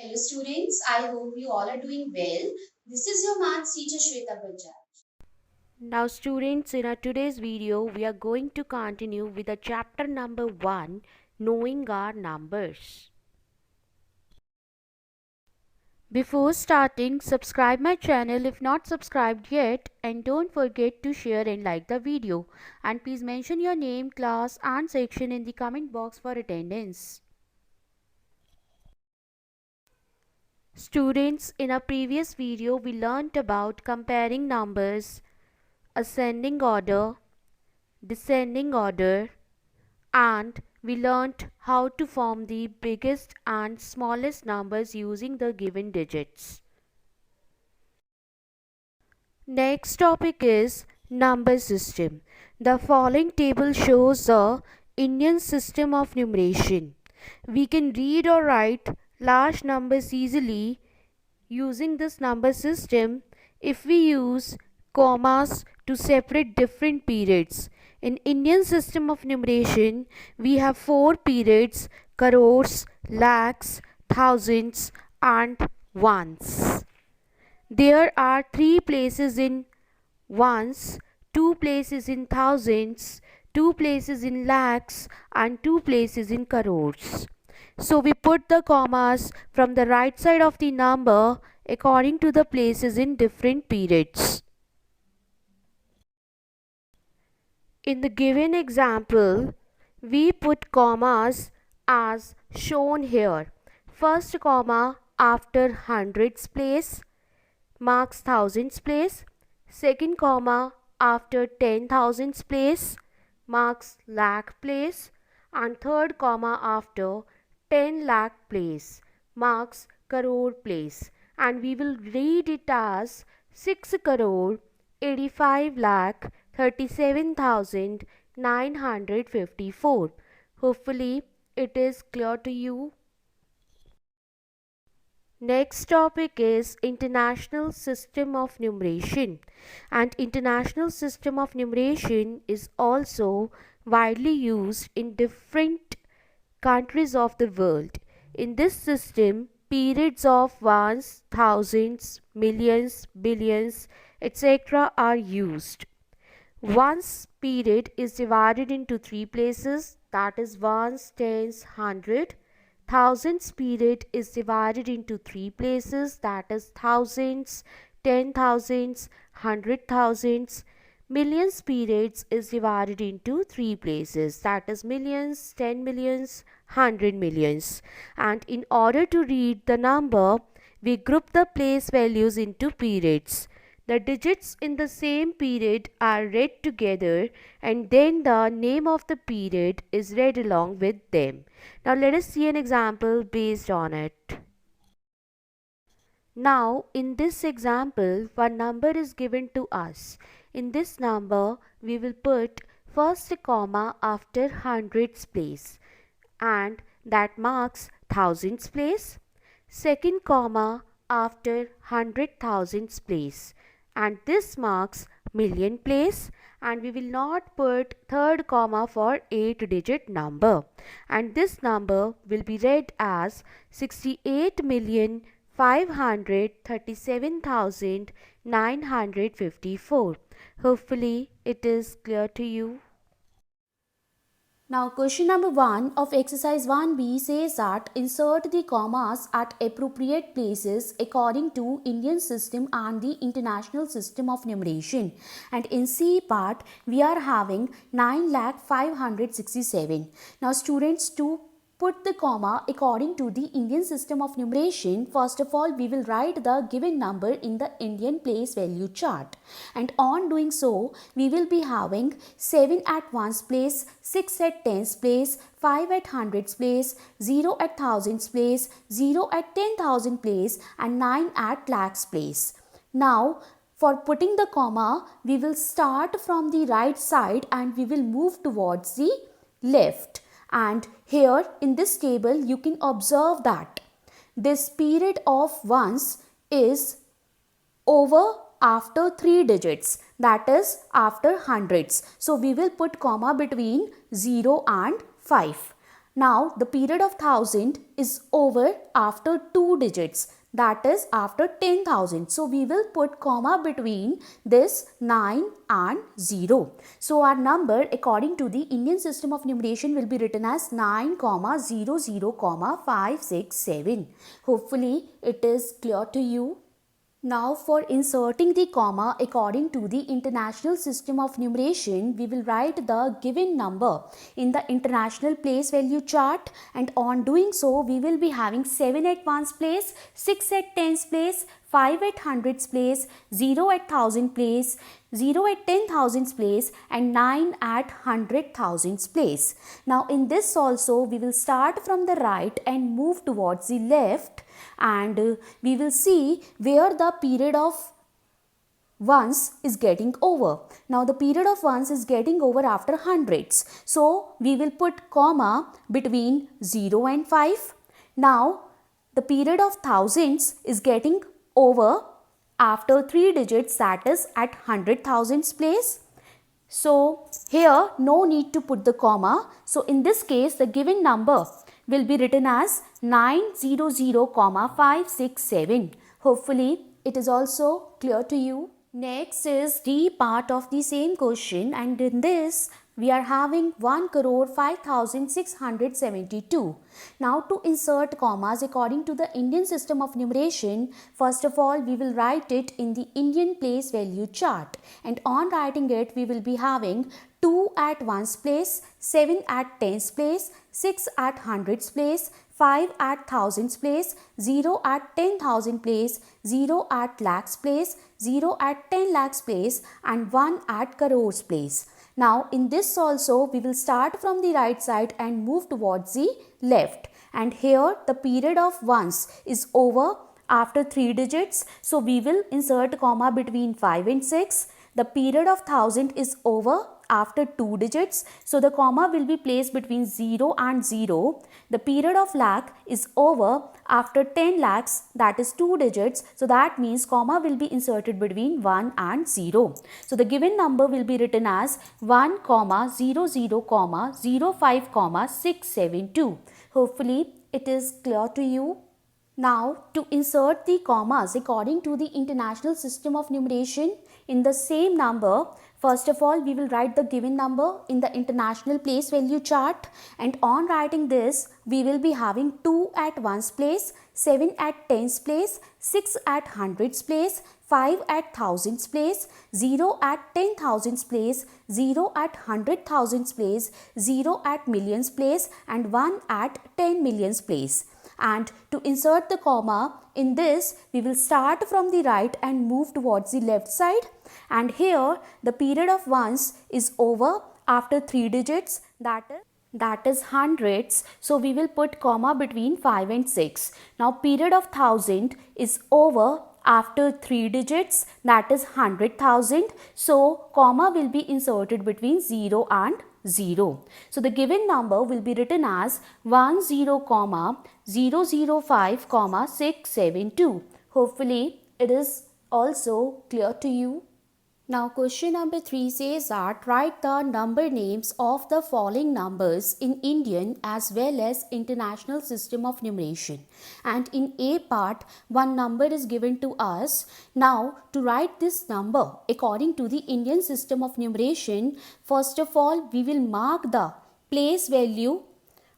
Hello students, I hope you all are doing well. This is your maths teacher Shweta Bajaj. Now students, in our today's video, we are going to continue with the chapter number 1, Knowing Our Numbers. Before starting, subscribe my channel if not subscribed yet, and don't forget to share and like the video. And please mention your name, class and section in the comment box for attendance. Students, in our previous video, we learnt about comparing numbers, ascending order, descending order, and we learnt how to form the biggest and smallest numbers using the given digits. Next topic is number system. The following table shows the Indian system of numeration. We can read or write large numbers easily using this number system if we use commas to separate different periods. In Indian system of numeration, we have 4 periods: crores, lakhs, thousands and ones. There are 3 places in ones, 2 places in thousands, 2 places in lakhs and 2 places in crores. So we put the commas from the right side of the number according to the places in different periods. In the given example, we put commas as shown here. First comma after hundreds place marks thousands place. Second comma after 10,000s place marks lakh place. And third comma after 10 lakh place marks crore place. And we will read it as 6 crore 85 lakh 37,954. Hopefully it is clear to you. Next topic is International System of Numeration, and International System of Numeration is also widely used in different countries of the world. In this system, periods of ones, thousands, millions, billions, etc. are used. One's period is divided into 3 places, that is ones, tens, hundred. Thousands period is divided into 3 places, that is thousands, 10,000s, 100,000s. Millions periods is divided into 3 places, that is millions, 10 millions, 100 millions. And in order to read the number, we group the place values into periods. The digits in the same period are read together and then the name of the period is read along with them. Now let us see an example based on it. Now in this example, one number is given to us. In this number, we will put first a comma after hundreds place and that marks thousands place. Second comma after 100,000s place and this marks million place, and we will not put third comma for 8-digit number, and this number will be read as 68,537,954. Hopefully it is clear to you. Now question number 1 of exercise 1b says that insert the commas at appropriate places according to Indian system and the international system of numeration. And in C part we are having 9,567,000. Now students, to put the comma according to the Indian system of numeration, first of all we will write the given number in the Indian place value chart, and on doing so we will be having 7 at ones place, 6 at tens place, 5 at hundreds place, 0 at thousands place, 0 at 10,000 place and 9 at lakhs place. Now for putting the comma, we will start from the right side and we will move towards the left. And here in this table you can observe that this period of ones is over after 3 digits, that is after hundreds. So we will put comma between 0 and 5. Now the period of 1000 is over after 2 digits, that is after 10,000. So we will put comma between this 9 and 0. So our number according to the Indian system of numeration will be written as 9,00,567. Hopefully it is clear to you. Now for inserting the comma according to the international system of numeration, we will write the given number in the international place value chart, and on doing so we will be having 7 at ones place, 6 at tens place, 5 at hundreds place, 0 at thousand place, 0 at 10,000s place, and 9 at 100,000s place. Now in this also we will start from the right and move towards the left, and we will see where the period of ones is getting over. Now the period of ones is getting over after hundreds. So we will put comma between 0 and 5. Now the period of thousands is getting over after 3 digits, that is at 100,000s place. So here no need to put the comma. So in this case the given number will be written as 900,567. Hopefully it is also clear to you. Next is D part of the same question, and in this we are having 1,05,672. Now to insert commas according to the Indian system of numeration, first of all we will write it in the Indian place value chart, and on writing it we will be having 2 at ones place, 7 at tens place, 6 at hundreds place, 5 at thousands place, 0 at 10,000 place, 0 at lakhs place, 0 at 10 lakhs place, and 1 at crores place. Now in this also we will start from the right side and move towards the left, and here the period of ones is over after 3 digits. So we will insert comma between 5 and 6. The period of 1000 is over after 2 digits. So the comma will be placed between 0 and 0. The period of lakh is over after 10 lakhs, that is 2 digits. So that means comma will be inserted between 1 and 0. So the given number will be written as 1,00,05,672. Hopefully it is clear to you. Now to insert the commas according to the international system of numeration in the same number, first of all we will write the given number in the international place value chart, and on writing this we will be having 2 at ones place, 7 at tens place, 6 at hundreds place, 5 at thousands place, 0 at 10,000s place, 0 at 100,000s place, 0 at millions place, and 1 at 10 millions place. And to insert the comma in this we will start from the right and move towards the left side, and here the period of ones is over after 3 digits, that is hundreds. So we will put comma between 5 and 6. Now period of 1000 is over after 3 digits, that is 100,000. So comma will be inserted between 0 and 0. So the given number will be written as 10,005,672. Hopefully it is also clear to you. Now question number 3 says that write the number names of the following numbers in Indian as well as international system of numeration. And in A part, one number is given to us. Now to write this number according to the Indian system of numeration, first of all we will mark the place value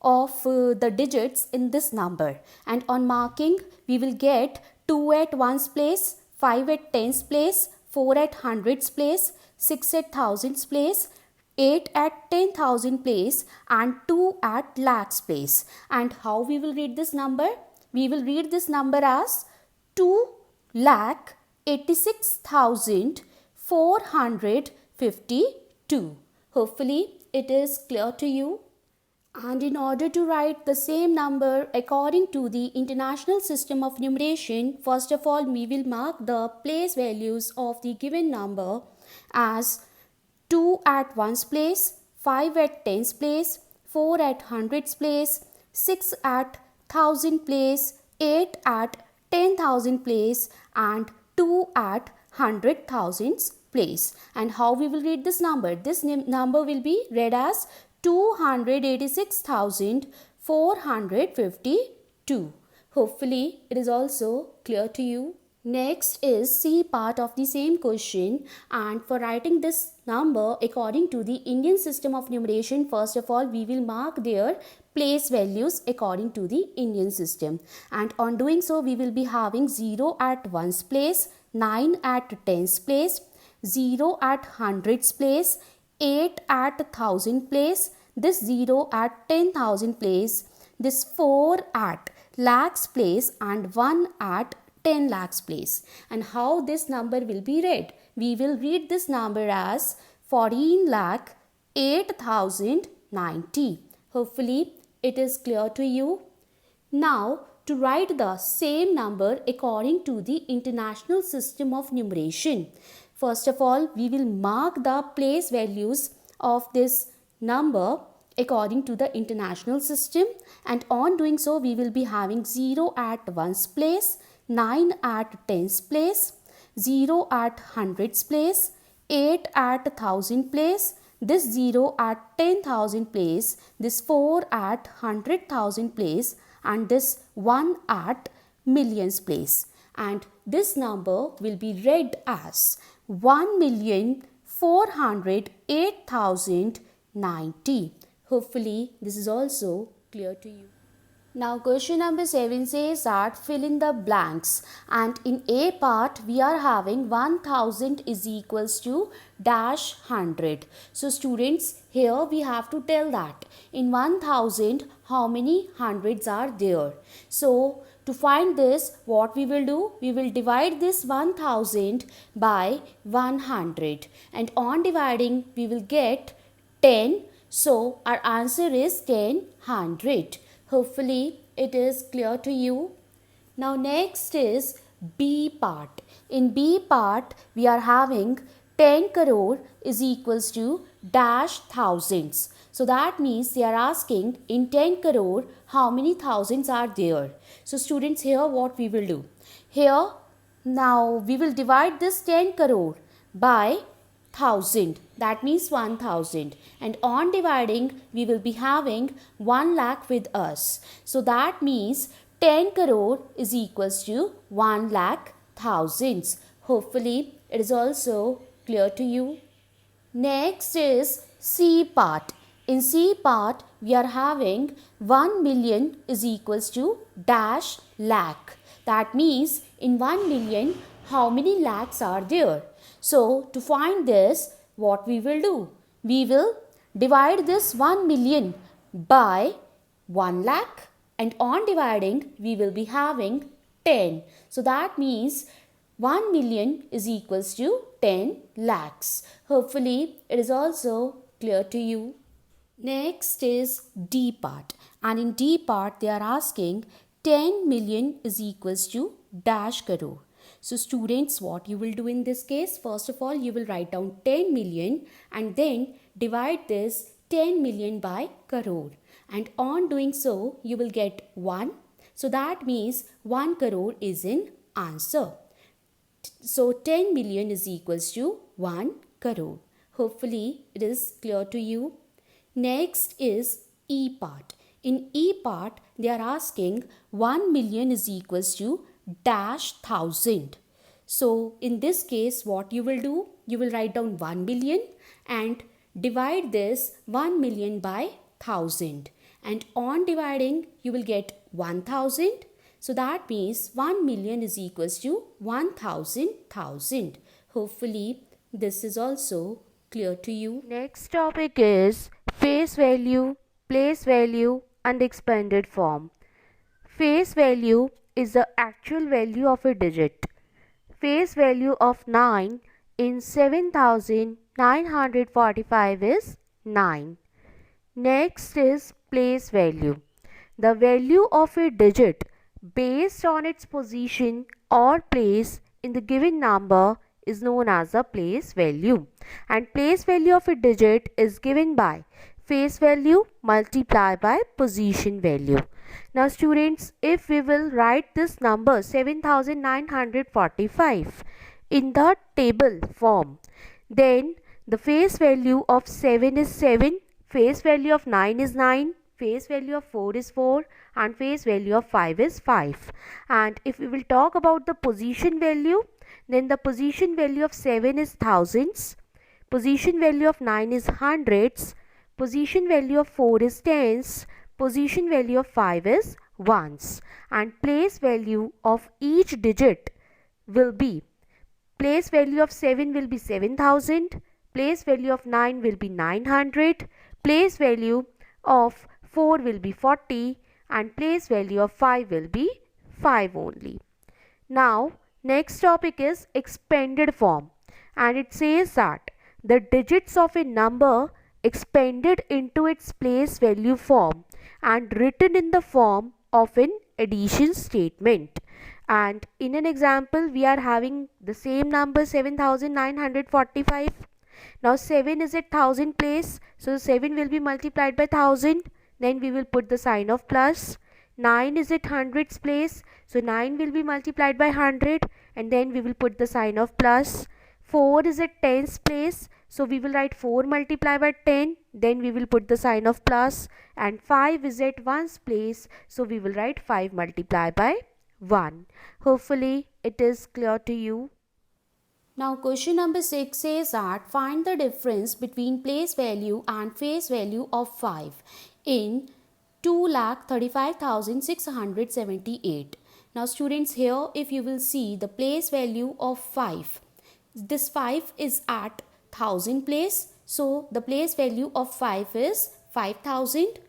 of the digits in this number, and on marking we will get 2 at ones place, 5 at tens place, 4 at hundreds place, 6 at thousands place, 8 at 10,000 place, and 2 at lakhs place. And how we will read this number? We will read this number as 2,86,452. Hopefully it is clear to you. And in order to write the same number according to the international system of numeration, first of all we will mark the place values of the given number as 2 at ones place, 5 at tens place, 4 at hundreds place, 6 at thousand place, 8 at 10,000 place, and 2 at 100,000 place. And how we will read this number? This number will be read as 286,452. 452. Hopefully it is also clear to you. Next is C part of the same question, and for writing this number according to the Indian system of numeration, first of all we will mark their place values according to the Indian system, and on doing so we will be having 0 at ones place, 9 at tens place, 0 at hundreds place, 8 at thousand place, this 0 at 10,000 place, this 4 at lakhs place, and 1 at 10 lakhs place. And how this number will be read? We will read this number as 14 lakh 8,090. Hopefully it is clear to you. Now to write the same number according to the international system of numeration, first of all we will mark the place values of this number according to the international system, and on doing so we will be having 0 at ones place, 9 at tens place, 0 at hundreds place, 8 at thousand place, this 0 at 10,000 place, this 4 at 100,000 place, and this 1 at millions place. And this number will be read as 1,408,090. Hopefully this is also clear to you. Now question number 7 says that fill in the blanks, and in A part we are having 1000 is equals to dash 100. So students, here we have to tell that in 1000 how many hundreds are there. So to find this, what we will do, we will divide this 1000 by 100, and on dividing we will get 10. So our answer is 1000. Hopefully it is clear to you. Now next is B part. In B part we are having 10 crore is equals to dash thousands. So that means they are asking in 10 crore how many thousands are there. So students, here what we will do? Here now we will divide this 10 crore by 1000, that means 1000, and on dividing we will be having 1 lakh with us. So that means 10 crore is equals to 1 lakh thousands. Hopefully it is also clear to you. Next is C part. In C part we are having 1 million is equals to dash lakh. That means in 1 million how many lakhs are there? So to find this, what we will do? We will divide this 1 million by 1 lakh, and on dividing we will be having 10. So that means 1 million is equals to 10 lakhs. Hopefully it is also clear to you. Next is D part, and in D part they are asking 10 million is equals to dash crore. So students, what you will do in this case, first of all you will write down 10 million and then divide this 10 million by crore, and on doing so you will get 1. So that means 1 crore is in answer. So 10 million is equals to 1 crore. Hopefully it is clear to you. Next is E part. In E part they are asking 1 million is equals to dash thousand. So in this case what you will do? You will write down 1 million and divide this 1 million by 1000, and on dividing you will get 1000. So that means 1 million is equals to 1000,000. Hopefully this is also clear to you. Next topic is face value, place value and expanded form. Face value is the actual value of a digit. Face value of 9 in 7945 is 9. Next is place value. The value of a digit based on its position or place in the given number is known as the place value, and place value of a digit is given by face value multiplied by position value. Now students, if we will write this number 7945 in the table form, then the face value of 7 is 7, face value of 9 is 9, face value of 4 is 4 and face value of 5 is 5. And if we will talk about the position value, then the position value of 7 is thousands, position value of 9 is hundreds, position value of 4 is tens, position value of 5 is ones, and place value of each digit will be, place value of 7 will be 7000, place value of 9 will be 900, place value of 4 will be 40, and place value of 5 will be 5 only. Now next topic is expanded form, and it says that the digits of a number expanded into its place value form and written in the form of an addition statement. And in an example we are having the same number 7945. Now 7 is at 1000 place, so 7 will be multiplied by 1000, then we will put the sign of plus. 9 is at hundreds place, so 9 will be multiplied by 100 and then we will put the sign of plus. 4 is at tens place, so we will write 4 multiplied by 10, then we will put the sign of plus. And 5 is at ones place, so we will write 5 multiplied by 1. Hopefully it is clear to you. Now question number 6 says that find the difference between place value and face value of 5 in 2,35,678. Now students, here if you will see the place value of 5, this 5 is at 1000 place, so the place value of 5 is 5000,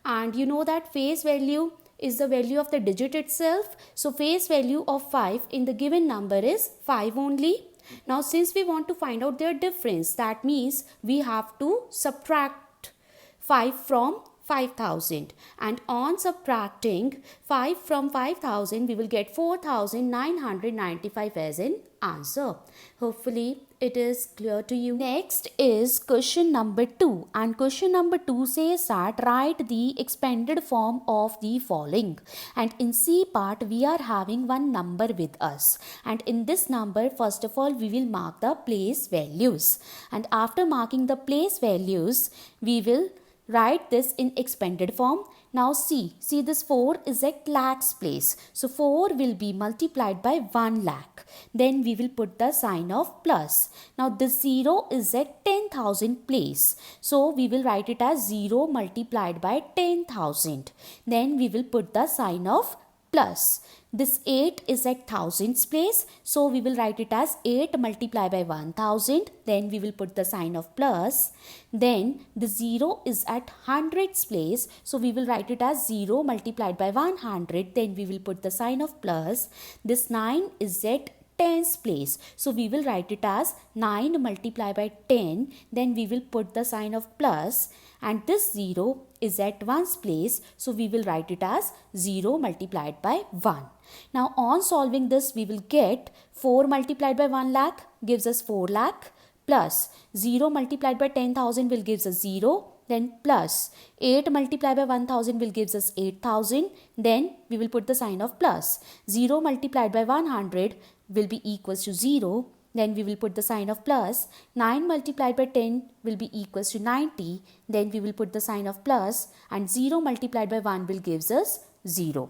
and you know that face value is the value of the digit itself, so face value of 5 in the given number is 5 only. Now since we want to find out their difference, that means we have to subtract 5 from 5000, and on subtracting 5 from 5000 we will get 4995 as an answer. Hopefully it is clear to you. Next is question number 2, and question number 2 says that write the expanded form of the following. And in C part we are having one number with us, and in this number first of all we will mark the place values, and after marking the place values we will write this in expanded form. Now see this 4 is at lakhs place, so 4 will be multiplied by 1 lakh, then we will put the sign of plus. Now this 0 is at 10,000 place, so we will write it as 0 multiplied by 10,000, then we will put the sign of plus. This 8 is at thousands place, so we will write it as 8 multiplied by 1000, then we will put the sign of plus. Then the 0 is at hundreds place, so we will write it as 0 multiplied by 100, then we will put the sign of plus. This 9 is at tens place, so we will write it as 9 multiplied by 10, then we will put the sign of plus. And this 0 is at ones place, so we will write it as 0 multiplied by 1. Now on solving this we will get 4 multiplied by 1 lakh gives us 4 lakh, plus 0 multiplied by 10,000 will gives us 0, then plus 8 multiplied by 1000 will gives us 8000, then we will put the sign of plus. 0 multiplied by 100 will be equals to 0, then we will put the sign of plus. 9 multiplied by 10 will be equals to 90, then we will put the sign of plus, and 0 multiplied by 1 will gives us 0.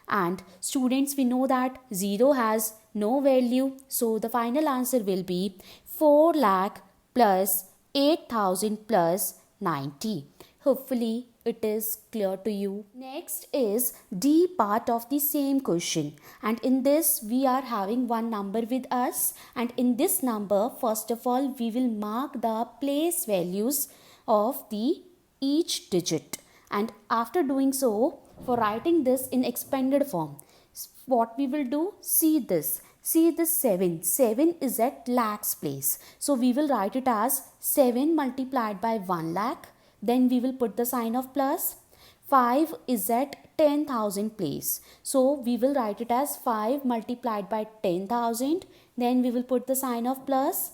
And students, we know that 0 has no value, so the final answer will be 4 lakh plus 8000 plus 90. Hopefully it is clear to you. Next is D part of the same question, and in this we are having one number with us, and in this number first of all we will mark the place values of the each digit, and after doing so, for writing this in expanded form, what we will do, see this 7 is at lakhs place, so we will write it as 7 multiplied by 1 lakh, then we will put the sign of plus. 5 is at 10,000 place, so we will write it as 5 multiplied by 10,000, then we will put the sign of plus.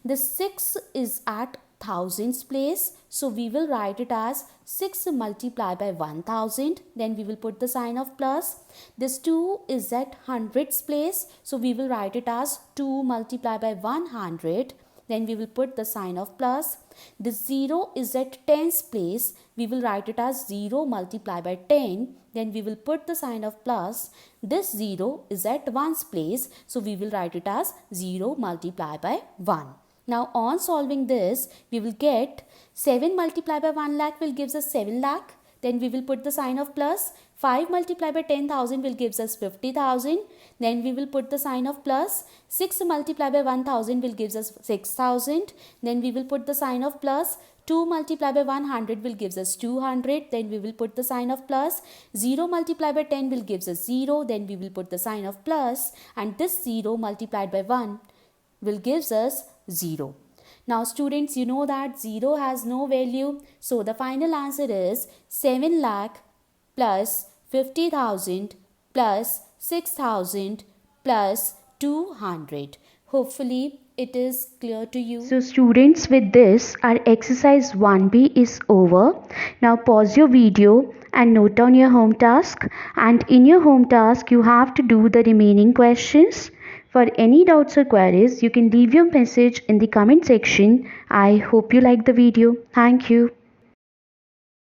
The 6 is at thousands place, so we will write it as 6 multiplied by 1000, then we will put the sign of plus. This 2 is at hundreds place, so we will write it as 2 multiplied by 100, then we will put the sign of plus. This 0 is at tens place, we will write it as 0 multiplied by 10, then we will put the sign of plus. This 0 is at ones place, so we will write it as 0 multiplied by 1. Now on solving this, we will get 7 multiplied by 1 lakh will gives us 7 lakh. Then we will put the sign of plus. 5 multiplied by 10,000 will gives us 50,000. Then we will put the sign of plus. 6 multiplied by 1,000 will gives us 6,000. Then we will put the sign of plus. 2 multiplied by 100 will gives us 200. Then we will put the sign of plus. 0 multiplied by 10 will gives us 0. Then we will put the sign of plus. And this 0 multiplied by 1 will gives us 0. Now students, you know that 0 has no value. So the final answer is 7 lakh plus 50,000 plus 6,000 plus 200. Hopefully it is clear to you. So students, with this our exercise 1B is over. Now pause your video and note down your home task, and in your home task you have to do the remaining questions. For any doubts or queries, you can leave your message in the comment section. I hope you like the video. Thank you.